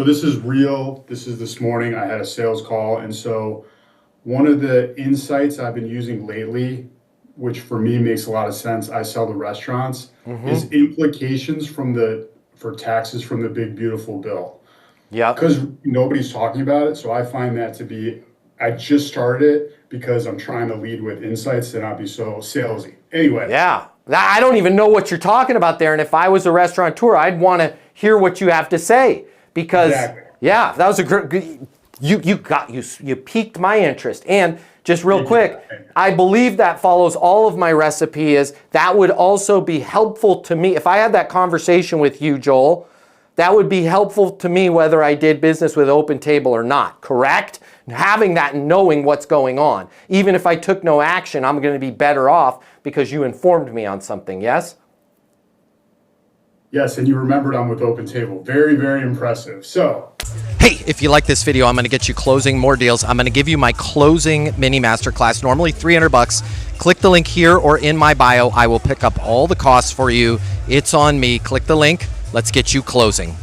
So this is real. This is this morning. I had a sales call. And so one of the insights I've been using lately, which for me makes a lot of sense, I sell to restaurants, is implications for taxes from the big beautiful bill. Yeah. Because nobody's talking about it. So I find that to be, I just started it because I'm trying to lead with insights to not be so salesy. Anyway. Yeah. I don't even know what you're talking about there. And if I was a restaurateur, I'd want to hear what you have to say. Because, yeah, that was a great, you piqued my interest. And just real quick, I believe that follows all of my recipe is that would also be helpful to me. If I had that conversation with you, Joel, that would be helpful to me whether I did business with Open Table or not, correct? Having that and knowing what's going on. Even if I took no action, I'm going to be better off because you informed me on something, yes? Yes, and you remembered I'm with Open Table. Very, very impressive. So, hey, if you like this video, I'm going to get you closing more deals. I'm going to give you my closing mini masterclass, normally $300. Click the link here or in my bio. I will pick up all the costs for you. It's on me. Click the link. Let's get you closing.